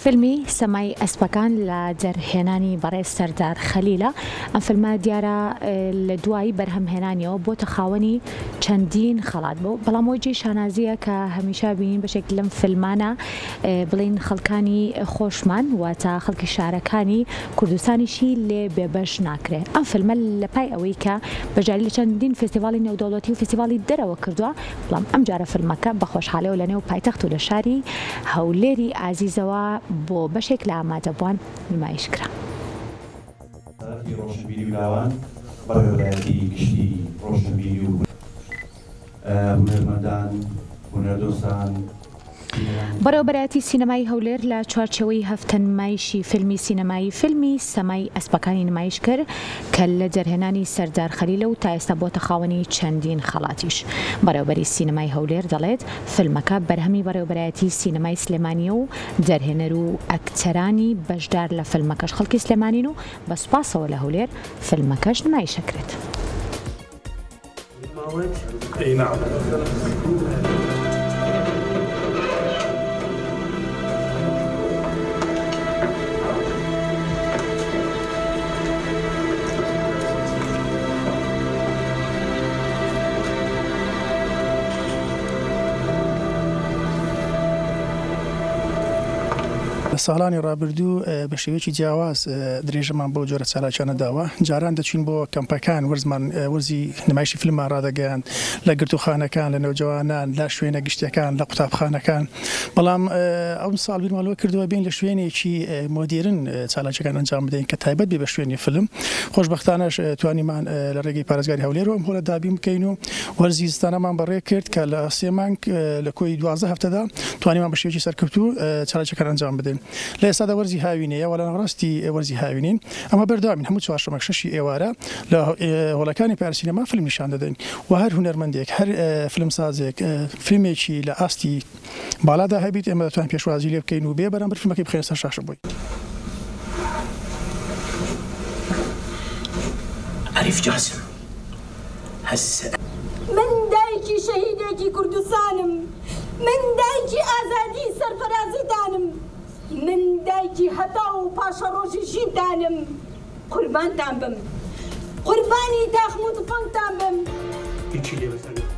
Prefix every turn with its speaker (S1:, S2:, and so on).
S1: فیلمی سەمای ئەسپەکان لە جەرهێنانی بەڕێز سەردار خەلیلە. ئەم فیلمە دیارە لە دوای بەرهەمهێنانیەوە بۆتە خاوەنی چەندین خەڵات بوو، بەڵام وەجێ شانازیە کە هەمیشە بینین بەشێک لەم فیلمانە بڵین خەڵکانی خۆشمان واتە خەڵکی شارەکانی کوردستانیشی لێ بێبەش ناکرێت. ئەم فیلمە لە پای ئەوەی کە بەجاری لە چەندین فستیڤاڵی نێودەوڵەتی و فستیڤاڵی دەرەوە کردووە، بەڵام ئەم جارە فیلمەکە بە خۆشحاڵیەوە لە نێو پایتەخت و لە شاری هەولێری ئازیزەوە بۆ بەشێک لە ئامادەبووان نمایش کرا.
S2: ڕۆشنبیری براوان بەڕێوەبەرەتی گشتی ڕۆشنبیری و هونەرمەندان هونەردۆستان
S1: بەڕێوەبەرەتی سینەمای هەولێر لە چوارچێوەی هەفتە نمایشی فیلمی سینەمایی فیلمی سەمای ئەسپەکانی نمایش کرد کە لە جەرهێنانی سەردار خەلیلە و تا ئێستا بۆتە خاوەنی چەندین خەڵاتیش. بەڕێوەبەری سینەمای هەولێر دەڵێت فیلمەکە بەرهەمی بەڕێوەبەرەتی سینەمای سلێمانیە و جەرهێنەر و ئەکتەرانی بەشدار لە فیلمەکەش خەڵکی سلێمانین و بە سوپاسەوە لە هەولێر فیلمەکەش نمایشەکرێت.
S3: ساڵانی ڕابردوو بە شێوەیەکی جیاواز درێژەمان بۆ جۆرە چالاکیانە داوە. جاران دەچین بۆ کەمپەکان وەرزی نمایشی فیلممان ڕادەگەیاند لە گرتوخانەکان، لە نەوجەوانان، لە شوێنە گشتیەکان، لە قوتابخانەکان. بەڵام ئەم ساڵ بیرمانەوە کردووە بین لە شوێنێکی مۆدێرن چالاکیەکان ئەنجام بدەین کە تایبەت بێ بە شوێنی فیلم. خۆشبەختانەش توانیمان لە ڕێگەی پارێزگاری هەولێرەوە ئەم هۆلە دابین بکەین و وەرزی زستانەمان بەڕێ کرد کە لە 3 مانگ لە کۆی 12 هەفتەدا توانیمان بە شێوەیەکی سەرکەوتوو چالاکیەکان ئەنجام بدەین. لە ئێستادا وەرزی هاوینەیە وە لە ڕاستی وەرزی هاوینین، ئەمە بەردەوامین هەموو چوارشەمەک شەشی ئێوارە لە هۆڵەکانی پارسینەما فیلم نیشان دەدەین و هەر هونەرمەندێک هەر فیلمسازێک فیلمێکی لە ئاستی باڵادا هەبیت ئێمە دەتوانین پێشوازی لێ بکەین و بێ بەرامبەر فیلمەکەی بخەینە سەر شاشە بۆی.
S4: عەریف جاسم هەسە
S5: من دایکی شەهیدێکی کوردستانم، من دایکی ئازادی سەرفەرازیدانم، من دایکی هەتا و پاشە ڕۆژی ژیندانم. قوربانتان بم، قوربانی داخم و تفەنگتان بم.
S4: هیچی لێ بەسەر